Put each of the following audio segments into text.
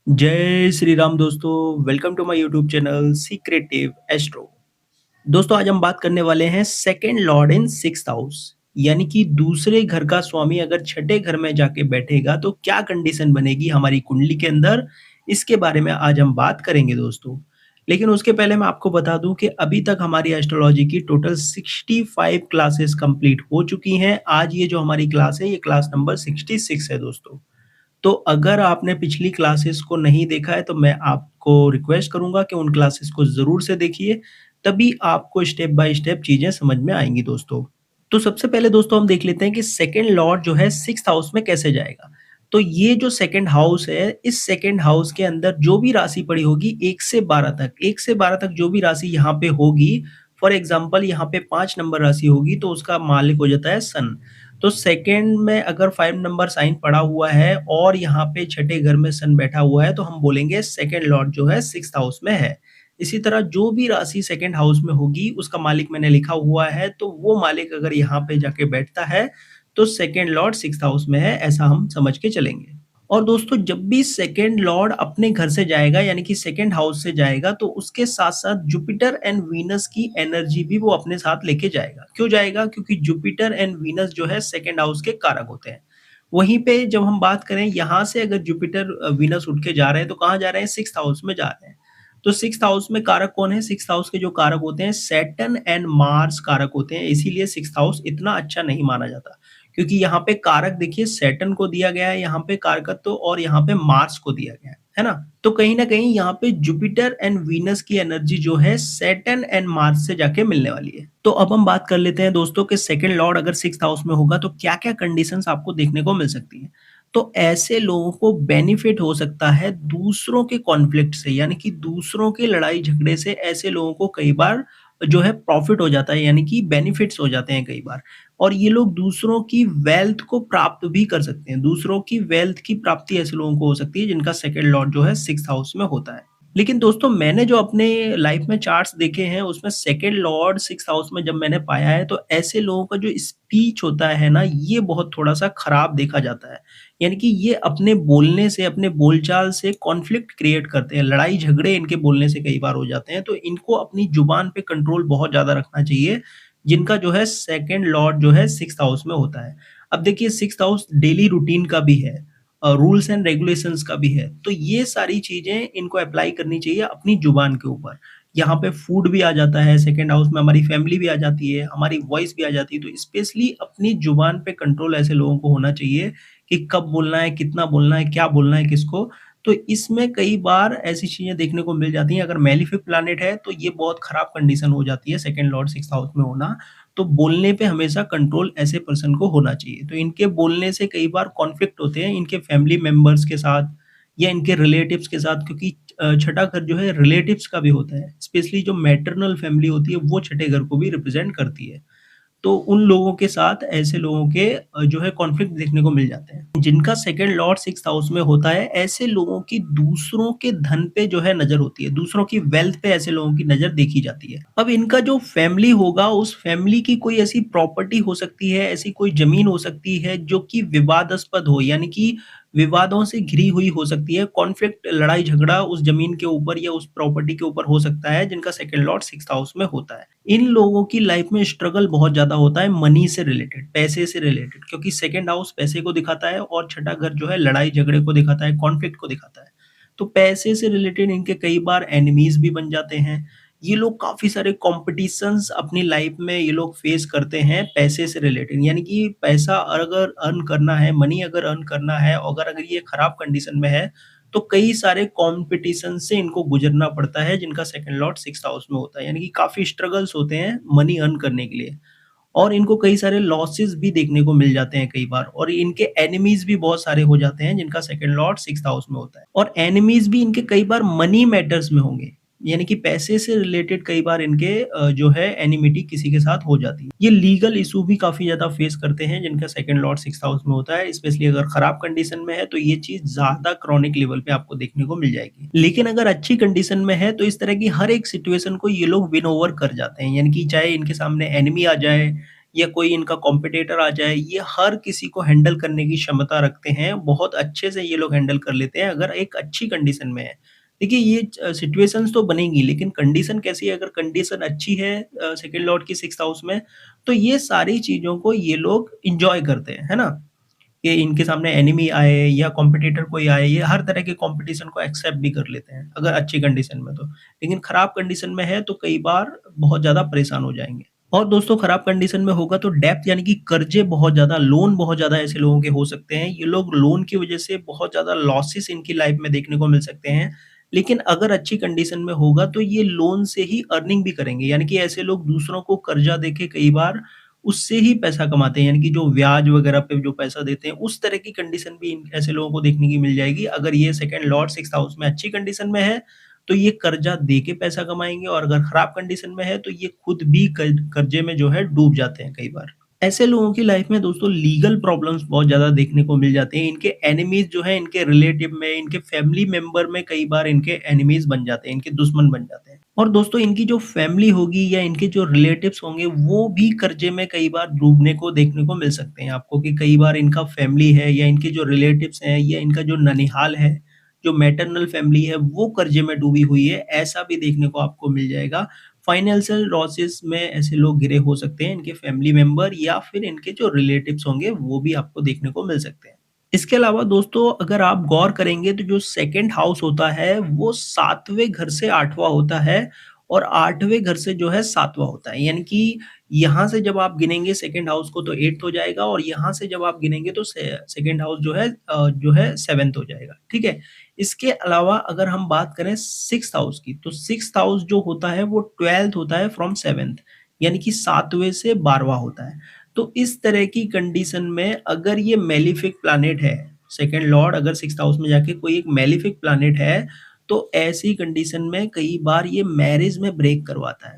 जय श्री राम दोस्तों, welcome to my YouTube channel secretive astro. दोस्तों आज हम बात करने वाले हैं second lord in sixth house, यानी कि दूसरे घर का स्वामी अगर छठे घर में जाके बैठेगा तो क्या कंडीशन बनेगी हमारी कुंडली के अंदर, इसके बारे में आज हम बात करेंगे दोस्तों। लेकिन उसके पहले मैं आपको बता दूं कि अभी तक हमारी एस्ट्रोलॉजी की टोटल 65 क्लासेस कंप्लीट हो चुकी हैं। आज ये जो हमारी क्लास है ये क्लास नंबर 66 है दोस्तों। तो अगर आपने पिछली क्लासेस को नहीं देखा है तो मैं आपको रिक्वेस्ट करूँगा कि उन क्लासेस को ज़रूर से देखिए, तभी आपको स्टेप बाय स्टेप चीज़ें समझ में आएँगी दोस्तों। तो सबसे पहले दोस्तों हम देख लेते हैं कि सेकंड लॉर्ड जो है सिक्स्थ हाउस में कैसे जाएगा। तो ये जो सेकंड हाउस है, इस सेकंड हाउस के अंदर जो भी राशि पड़ी होगी 1 से 12 तक, 1 से 12 तक जो भी राशि यहाँ पे होगी, फॉर एग्ज़ाम्पल यहाँ पे 5 नंबर राशि होगी तो उसका मालिक हो जाता है सन। तो सेकंड में अगर 5 नंबर साइन पड़ा हुआ है और यहाँ पे छठे घर में सन बैठा हुआ है तो हम बोलेंगे सेकंड लॉर्ड जो है सिक्स्थ हाउस में है। इसी तरह जो भी राशि सेकंड हाउस में होगी उसका मालिक मैंने लिखा हुआ है, तो वो मालिक अगर यहाँ पे जाके बैठता है तो सेकंड लॉर्ड सिक्स्थ हाउस में है, ऐसा हम समझ के चलेंगे। और दोस्तों जब भी सेकंड लॉर्ड अपने घर से जाएगा यानी कि सेकंड हाउस से जाएगा तो उसके साथ-साथ जुपिटर एंड वीनस की एनर्जी भी वो अपने साथ लेके जाएगा। क्यों जाएगा? क्योंकि जुपिटर एंड वीनस जो है सेकंड हाउस के कारक होते हैं। वहीं पे जब हम बात करें यहाँ से अगर जुपिटर वीनस उठ के जा रहे हैं तो कहाँ जा रहे हैं? सिक्स्थ हाउस में जा रहे हैं। तो सिक्स्थ हाउस में कारक कौन है? सिक्स्थ हाउस के जो कारक होते हैं सैटर्न एंड मार्स कारक होते हैं, इसीलिए सिक्स्थ हाउस इतना अच्छा नहीं माना जाता। क्योंकि यहाँ पे कारक देखिए सैटर्न को दिया गया है यहाँ पे कारकत्व और यहाँ पे मार्स को दिया गया है ना? तो कहीं न कहीं यहाँ पे जुपिटर एंड वीनस की एनर्जी जो है सैटर्न एंड मार्स से जाके मिलने वाली है। तो अब हम बात कर लेते हैं दोस्तों कि सेकंड लॉर्ड अगर सिक्स्थ हाउस में होगा तो क्या-क्या कंडीशंस आपको देखने को मिल सकती हैं। तो ऐसे लोगों को बेनिफिट हो सकता है दूसरों के कॉन्फ्लिक्ट से, यानी कि दूसरों के लड़ाई झगड़े से ऐसे लोगों को कई बार जो है प्रॉफिट हो जाता है, यानी कि बेनिफिट्स हो जाते हैं कई बार। और ये लोग दूसरों की वेल्थ को प्राप्त भी कर सकते हैं। दूसरों की वेल्थ की प्राप्ति ऐसे लोगों को हो सकती है जिनका सेकंड लॉर्ड जो है सिक्स्थ हाउस में होता है। लेकिन दोस्तों मैंने जो अपने लाइफ में चार्ट्स देखे हैं उसमें सेकंड लॉर्ड सिक्स्थ हाउस में जब मैंने पाया है तो ऐसे लोगों का जो स्पीच होता है ना, ये बहुत थोड़ा-सा खराब देखा जाता है। यानी कि ये अपने बोलने से, अपने बोलचाल से कॉन्फ्लिक्ट क्रिएट करते हैं, लड़ाई झगड़े इनके बोलने से कई बार हो जाते हैं। तो इनको अपनी जुबान पे कंट्रोल बहुत ज़्यादा रखना चाहिए, जिनका जो है सेकंड लॉर्ड जो है सिक्स्थ हाउस में होता है। अब देखिए सिक्स्थ हाउस डेली रूटीन का भी है, रूल्स एंड रेगुलेशंस का भी है, तो ये सारी चीज़ें इनको अप्लाई करनी चाहिए अपनी जुबान के ऊपर। यहाँ पे फूड भी आ जाता है, सेकंड हाउस में हमारी फैमिली भी आ जाती है, हमारी वॉइस भी आ जाती है, तो स्पेशली अपनी जुबान पे कंट्रोल ऐसे लोगों को होना चाहिए कि कब बोलना है, कितना बोलना है, क्या बोलना है किसको। तो इसमें कई बार ऐसी चीज़ें देखने को मिल जाती हैं, अगर मेलेफिक प्लैनेट है तो ये बहुत खराब कंडीशन हो जाती है सेकंड लॉर्ड सिक्स्थ हाउस में होना। तो बोलने पे हमेशा कंट्रोल ऐसे पर्सन को होना चाहिए। तो इनके बोलने से कई बार कॉन्फ्लिक्ट होते हैं इनके फैमिली मेंबर्स के साथ या इनके रिलेटिव्स के साथ, क्योंकि छठा घर जो है रिलेटिव्स का भी होता है। स्पेशली जो मैटरनल फैमिली होती है वो छठे घर को भी रिप्रेजेंट करती है। तो उन लोगों के साथ ऐसे लोगों के जो है कॉन्फ्लिक्ट देखने को मिल जाते हैं। जिनका सेकंड लॉर्ड सिक्स्थ हाउस में होता है, ऐसे लोगों की दूसरों के धन पे जो है नज़र होती है, दूसरों की वेल्थ पे ऐसे लोगों की नज़र देखी जाती है। अब इनका जो फैमिली होगा, उस फैमिली की कोई ऐसी प्रॉपर्टी हो सकती है, ऐसी कोई ज़मीन हो सकती है जो कि विवादास्पद हो, यानी कि विवादों से घिरी हुई हो सकती है। कॉन्फ्लिक्ट, लड़ाई-झगड़ा उस ज़मीन के ऊपर या उस प्रॉपर्टी के ऊपर हो सकता है, जिनका सेकंड लॉर्ड सिक्स्थ हाउस में होता है। इन लोगों की लाइफ में स्ट्रगल बहुत ज़्यादा होता है मनी से रिलेटेड, पैसे से रिलेटेड, क्योंकि सेकंड हाउस पैसे को दिखाता है और छठा घर जो है लड़ाई-झगड़े को दिखाता है, कॉन्फ्लिक्ट को दिखाता है। तो पैसे से रिलेटेड इनके कई बार एनिमीज़ भी बन जाते हैं। ये लोग काफ़ी सारे कॉम्पिटिशन्स अपनी लाइफ में ये लोग फेस करते हैं पैसे से रिलेटेड, यानी कि पैसा अगर अर्न करना है, मनी अगर अर्न करना है, अगर ये खराब कंडीशन में है, तो कई सारे कॉम्पिटिशन से इनको गुज़रना पड़ता है जिनका सेकंड लॉर्ड सिक्स्थ हाउस में होता है। यानी कि काफ़ी स्ट्रगल्स होते हैं मनी अर्न करने के लिए और इनको कई सारे लॉसेस भी देखने को मिल जाते हैं कई बार, और इनके एनिमीज़ भी बहुत सारे हो जाते हैं जिनका सेकंड लॉर्ड सिक्स्थ हाउस में होता है, और एनिमीज़ भी इनके कई बार मनी मैटर्स में होंगे। यानी कि पैसे से रिलेटेड कई बार इनके जो है एनिमिटी किसी के साथ हो जाती है। ये लीगल इश्यू भी काफ़ी ज़्यादा फेस करते हैं जिनका सेकंड लॉर्ड सिक्स्थ हाउस में होता है, स्पेशली अगर खराब कंडीशन में है तो ये चीज़ ज़्यादा क्रॉनिक लेवल पे आपको देखने को मिल जाएगी। लेकिन अगर अच्छी कंडीशन में है तो इस तरह की हर एक सिचुएशन को ये लोग विन ओवर कर जाते हैं, यानी कि चाहे इनके सामने एनिमी आ जाए या कोई इनका कॉम्पिटिटर आ जाए, ये हर किसी को हैंडल करने की क्षमता रखते हैं। बहुत अच्छे से ये लोग हैंडल कर लेते हैं अगर एक अच्छी कंडीशन में है। देखिए ये सिचुएशंस तो बनेंगी, लेकिन कंडीशन कैसी है? अगर कंडीशन अच्छी है सेकंड लॉर्ड की 6th हाउस में, तो ये सारी चीज़ों को ये लोग एन्जॉय करते हैं, है ना? कि इनके सामने एनिमी आए या कॉम्पिटिटर कोई आए, ये हर तरह के कॉम्पिटिशन को एक्सेप्ट भी कर लेते हैं, अगर अच्छी कंडीशन में तो। लेकिन खराब कंडीशन में है तो कई बार बहुत ज़्यादा परेशान हो जाएँगे। और दोस्तों खराब कंडीशन में होगा तो डेब्ट यानी कि कर्ज़े बहुत ज़्यादा, लोन बहुत ज़्यादा ऐसे लोगों के हो सकते हैं। ये लोग लोन की वज़ह से बहुत ज़्यादा लॉसेस इनकी लाइफ़ में देखने को मिल सकते हैं। लेकिन अगर अच्छी कंडीशन में होगा तो ये लोन से ही अर्निंग भी करेंगे। यानी कि ऐसे लोग दूसरों को कर्ज़ा देके कई बार उससे ही पैसा कमाते हैं, यानी कि जो ब्याज वगैरह पे जो पैसा देते हैं, उस तरह की कंडीशन भी इन ऐसे लोगों को देखने की मिल जाएगी। अगर ये सेकंड लॉर्ड 6th हाउस में अच्छी कंडीशन में है, तो ये कर्ज़ा देके पैसा कमाएँगे, और अगर खराब कंडीशन में है, तो ये खुद भी कर्ज़े में जो है डूब जाते हैं कई बार। ऐसे लोगों की लाइफ में दोस्तों लीगल प्रॉब्लम्स बहुत ज़्यादा देखने को मिल जाते हैं। इनके एनिमीज़ जो हैं, इनके रिलेटिव में, इनके फैमिली मेंबर में कई बार इनके एनिमीज़ बन जाते हैं, इनके दुश्मन बन जाते हैं। और दोस्तों इनकी जो फैमिली होगी या इनके जो रिलेटिव्स होंगे, वो भी कर्ज़े में कई बार डूबने को देखने को मिल सकते हैं आपको, कि कई बार इनका फैमिली है या इनके जो रिलेटिव्स हैं या इनका जो ननिहाल है, जो मैटरनल फैमिली है, वो कर्ज़े में डूबी हुई है, ऐसा भी देखने को आपको मिल जाएगा। फाइनेंशियल लॉसेस में ऐसे लोग घिरे हो सकते हैं, इनके फैमिली मेंबर या फिर इनके जो रिलेटिव्स होंगे, वो भी आपको देखने को मिल सकते हैं। इसके अलावा दोस्तों अगर आप गौर करेंगे तो जो सेकंड हाउस होता है, वो 7वें घर से 8वाँ होता है, और 8वें घर से जो है 7वाँ होता है। यानी कि यहाँ से जब आप गिनेंगे सेकंड हाउस को तो 8th हो जाएगा, और यहाँ से जब आप गिनेंगे तो सेकंड हाउस जो है 7th हो जाएगा, ठीक है? इसके अलावा अगर हम बात करें 6th हाउस की, तो 6th हाउस जो होता है वो 12th होता है फ्रॉम 7th, यानी कि 7वें से 12वाँ होता है। तो इस तरह की कंडीशन में अगर ये मेलिफिक प्लैनेट है, सेकंड लॉर्ड अगर 6th हाउस में जाके कोई एक मेलिफिक प्लैनेट है, तो ऐसी कंडीशन में कई बार ये मैरिज में ब्रेक करवाता है।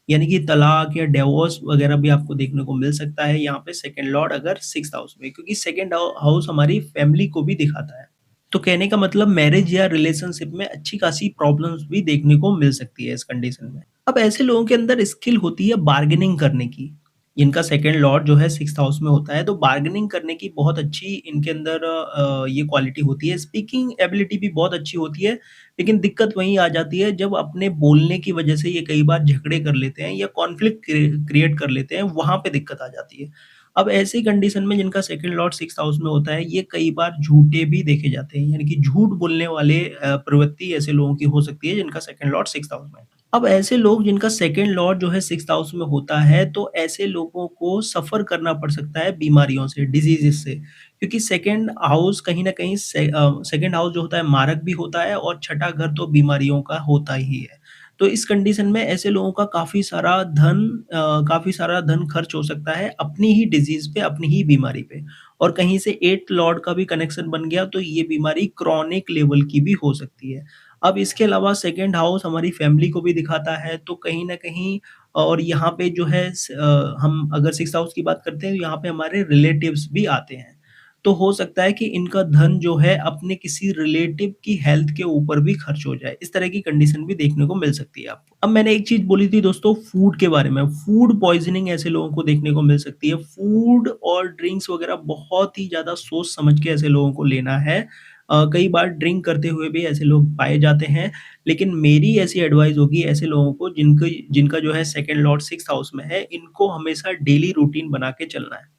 यानी कि तलाक या डिवोर्स वगैरह भी आपको देखने को मिल सकता है यहाँ पे सेकंड लॉर्ड अगर 6th हाउस में, क्योंकि सेकंड हाउस हमारी फैमिली को भी दिखाता है। तो कहने का मतलब मैरिज या रिलेशनशिप में अच्छी खासी प्रॉब्लम्स भी देखने को मिल सकती है इस कंडीशन में। अब ऐसे लोगों के अंदर स्किल होती है बार्गेनिंग करने की। इनका सेकंड लॉर्ड जो है 6th हाउस में होता है, तो बार्गेनिंग करने की बहुत अच्छी इनके अंदर ये क्वालिटी होती है। स्पीकिंग एबिलिटी भी बहुत अच्छी होती है, लेकिन दिक्कत वहीं आ जाती है जब अपने बोलने की वजह से ये कई बार झगड़े कर लेते हैं या कॉन्फ्लिक्ट क्रिएट कर लेते हैं, वहाँ पे दिक्कत आ जाती है। अब ऐसी कंडीशन में जिनका सेकंड लॉर्ड 6th हाउस में होता है, ये कई बार झूठे भी देखे जाते हैं, यानी कि झूठ बोलने वाले प्रवृत्ति ऐसे लोगों की हो सकती है जिनका सेकंड लॉर्ड 6th हाउस में है। अब ऐसे लोग जिनका सेकंड लॉर्ड जो है 6th हाउस में होता है, तो ऐसे लोगों को सफ़र करना पड़ सकता है बीमारियों से, डिज़ीज़ेज़ से। क्योंकि सेकंड हाउस कहीं न कहीं सेकंड हाउस जो होता है मारक भी होता है, और छठा घर तो बीमारियों का होता ही है। तो इस कंडीशन में ऐसे लोगों का काफ़ी सारा धन खर्च हो सकता है अपनी ही डिज़ीज़ पे, अपनी ही बीमारी पे। और कहीं से 8th लॉर्ड का भी कनेक्शन बन गया तो ये बीमारी क्रॉनिक लेवल की भी हो सकती है। अब इसके अलावा सेकंड हाउस हमारी फैमिली को भी दिखाता है, तो कहीं न कहीं, और यहाँ पे जो है हम अगर 6th हाउस की बात करते हैं, तो यहाँ पे हमारे रिलेटिव्स भी आते हैं। तो हो सकता है कि इनका धन जो है अपने किसी रिलेटिव की हेल्थ के ऊपर भी खर्च हो जाए। इस तरह की कंडीशन भी देखने को मिल सकती है आपको। अब मैंने एक चीज़ बोली थी दोस्तों फूड के बारे में, फूड पॉइज़निंग ऐसे लोगों को देखने को मिल सकती है। फूड और ड्रिंक्स वगैरह बहुत ही ज़्यादा सोच समझ के ऐसे लोगों को लेना है। कई बार ड्रिंक करते हुए भी ऐसे लोग पाए जाते हैं, लेकिन मेरी ऐसी एडवाइस होगी ऐसे लोगों को जिनका जो है सेकंड लॉर्ड 6th हाउस में है, इनको हमेशा डेली रूटीन बना के चलना है।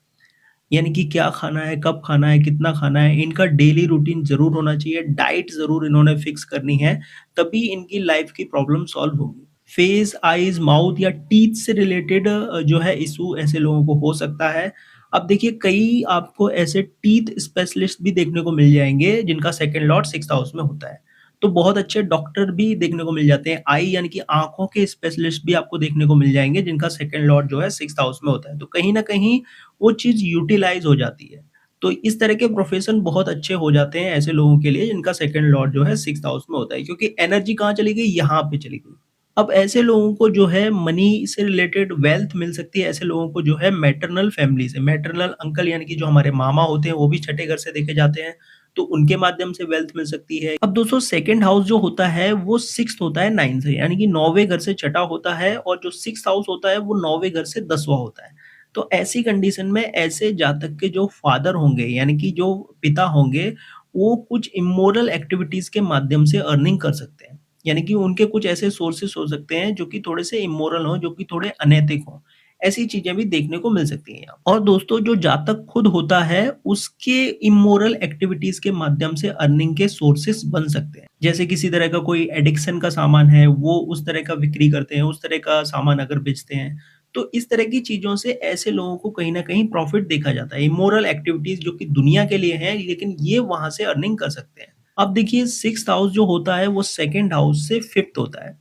यानी कि क्या खाना है, कब खाना है, कितना खाना है, इनका डेली रूटीन ज़रूर होना चाहिए, डाइट ज़रूर इन्होंने फिक्स करनी है, तभी इनकी लाइफ़ की प्रॉब्लम सॉल्व होगी। फेस, आइज़, माउथ या टीथ से रिलेटेड जो है इश्यू ऐसे लोगों को हो सकता है। अब देखिए कई आपको ऐसे टीथ स्पेशलिस्ट भी देखने को मिल जाएँगे जिनका सेकंड लॉर्ड 6th हाउस में होता है। तो बहुत अच्छे डॉक्टर भी देखने को मिल जाते हैं, आई यानी कि आँखों के स्पेशलिस्ट भी आपको देखने को मिल जाएँगे जिनका सेकंड लॉर्ड जो है 6th हाउस में होता है। तो कहीं न कहीं वो चीज़ यूटिलाइज़ हो जाती है। तो इस तरह के प्रोफ़ेशन बहुत अच्छे हो जाते हैं ऐसे लोगों के लिए जिनका सेकंड लॉर्ड जो है 6th हाउस में होता है, क्योंकि एनर्जी कहाँ चली गई? यहाँ पे चली गई। अब ऐसे लोगों को जो है मनी से रिलेटेड वेल्थ मिल सकती है, ऐसे लोगों को जो है मैटरनल फैमिली से, मैटरनल अंकल यानी कि जो हमारे मामा होते हैं वो भी छठे घर से देखे जाते हैं, तो उनके माध्यम से वेल्थ मिल सकती है। अब दोस्तों सेकंड हाउस जो होता है वो 6th होता है 9 से, यानी कि 9वें घर से छठा होता है, और जो 6th हाउस होता है वो 9वें घर से 10वाँ होता है। तो ऐसी कंडीशन में ऐसे जातक के जो फादर होंगे यानी कि जो पिता होंगे, वो कुछ इमोरल एक्टिविटीज़ के माध्यम से अर्निंग कर सकते हैं। यानी कि उनके कुछ ऐसे सोर्सेस हो सकते हैं जो कि थोड़े से इमोरल हों, जो कि थोड़े अनैतिक हों। ऐसी चीज़ें भी देखने को मिल सकती हैं यहाँ। और दोस्तों जो जातक खुद होता है, उसके इमोरल एक्टिविटीज़ के माध्यम से अर्निंग के सोर्सेस बन सकते हैं। जैसे किसी तरह का कोई एडिक्शन का सामान है, वो उस तरह का बिक्री करते हैं, उस तरह का सामान अगर बेचते हैं, तो इस तरह की चीज़ों से ऐसे लोगों को कहीं न कहीं प्रॉफ़िट देखा जाता है। इमोरल एक्टिविटीज़ जो कि दुनिया के लिए हैं, लेकिन ये वहाँ से अर्निंग कर सकते हैं। अब देखिए 6th हाउस जो होता है, वो 2nd हाउस से 5th होता है।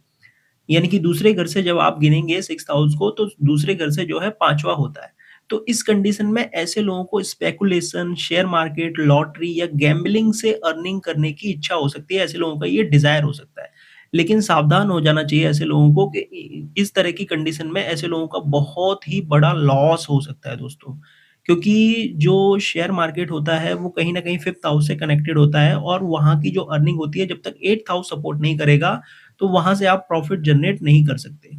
यानी कि दूसरे घर से जब आप गिनेंगे 6th हाउस को, तो दूसरे घर से जो है 5वाँ होता है। तो इस कंडीशन में ऐसे लोगों को स्पेकुलेशन, शेयर मार्केट, लॉटरी या गैम्बलिंग से अर्निंग करने की इच्छा हो सकती है। ऐसे लोगों का ये डिज़ायर हो सकता है। लेकिन सावधान हो जाना चाहिए ऐसे लोगों को कि इस तरह की कंडीशन में ऐसे लोगों का बहुत ही बड़ा लॉस हो सकता है दोस्तों। क्योंकि जो शेयर मार्केट होता है, वो कहीं न कहीं 5th हाउस से कनेक्टेड होता है और वहाँ की जो अर्निंग होती है, जब तक 8th हाउस सपोर्ट नहीं करेगा, तो वहाँ से आप प्रॉफ़िट जनरेट नहीं कर सकते।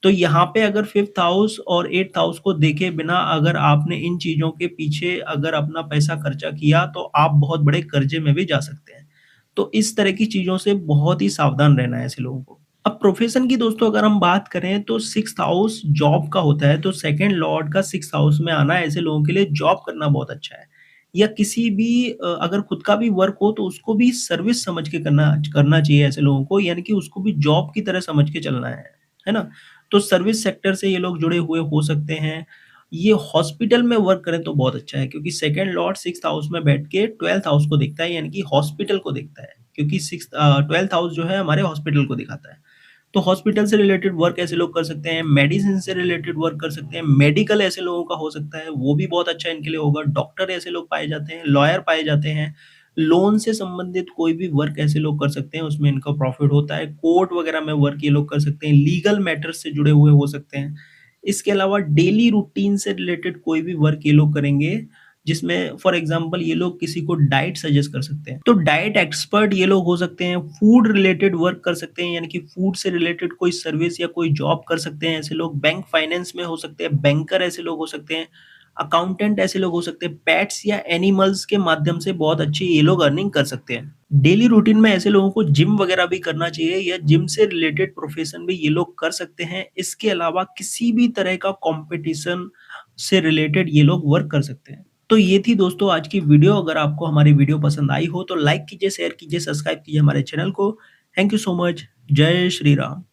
तो यहाँ पे अगर 5th हाउस और 8th हाउस को देखे बिना अगर आपने इन चीज़ों के पीछे अगर अपना पैसा खर्चा किया, तो आप बहुत बड़े कर्ज़े में भी जा सकते हैं। तो इस तरह की चीज़ों से बहुत ही सावधान रहना है ऐसे लोगों को। अब प्रोफ़ेशन की दोस्तों अगर हम बात करें तो 6th हाउस जॉब का होता है, तो 2nd लॉर्ड का 6th हाउस में आना ऐसे लोगों के लिए जॉब करना बहुत अच्छा है। या किसी भी अगर खुद का भी वर्क हो तो उसको भी सर्विस समझ के करना करना चाहिए ऐसे लोगों को, यानी कि उसको भी जॉब की तरह समझ के चलना है ना? तो सर्विस सेक्टर से ये लोग जुड़े हुए हो सकते हैं। ये हॉस्पिटल में वर्क करें तो बहुत अच्छा है, क्योंकि 2nd लॉर्ड 6th हाउस में बैठ के 12th हाउस को देखता है, यानी कि हॉस्पिटल को देखता है। क्योंकि 12th हाउस जो है हमारे हॉस्पिटल को दिखाता है। तो हॉस्पिटल से रिलेटेड वर्क ऐसे लोग कर सकते हैं, मेडिसिन से रिलेटेड वर्क कर सकते हैं, मेडिकल ऐसे लोगों का हो सकता है, वो भी बहुत अच्छा इनके लिए होगा। डॉक्टर ऐसे लोग पाए जाते हैं, लॉयर पाए जाते हैं, लोन से संबंधित कोई भी वर्क ऐसे लोग कर सकते हैं, उसमें इनका प्रॉफ़िट होता है। कोर्ट वगैरह में वर्क ये लोग कर सकते हैं, लीगल मैटर्स से जुड़े हुए हो सकते हैं। इसके अलावा डेली रूटीन से रिलेटेड कोई भी वर्क ये लोग करेंगे, जिसमें फॉर एग्ज़ाम्पल ये लोग किसी को डाइट सजेस्ट कर सकते हैं। तो डाइट एक्सपर्ट ये लोग हो सकते हैं, फूड रिलेटेड वर्क कर सकते हैं, यानी कि फूड से रिलेटेड कोई सर्विस या कोई जॉब कर सकते हैं ऐसे लोग। बैंक फाइनेंस में हो सकते हैं, बैंकर ऐसे लोग हो सकते हैं, अकाउंटेंट ऐसे लोग हो सकते हैं, पेट्स या एनिमल्स के माध्यम से बहुत अच्छी ये लोग अर्निंग कर सकते हैं। डेली रूटीन में ऐसे लोगों को जिम वगैरह भी करना चाहिए, या जिम से रिलेटेड प्रोफ़ेशन भी ये लोग कर सकते हैं। इसके अलावा किसी भी तरह का कॉम्पिटिशन से रिलेटेड ये लोग वर्क कर सकते हैं। तो ये थी दोस्तों आज की वीडियो। अगर आपको हमारी वीडियो पसंद आई हो तो लाइक कीजिए, शेयर कीजिए, सब्सक्राइब कीजिए हमारे चैनल को। Thank you so much. जय श्री राम।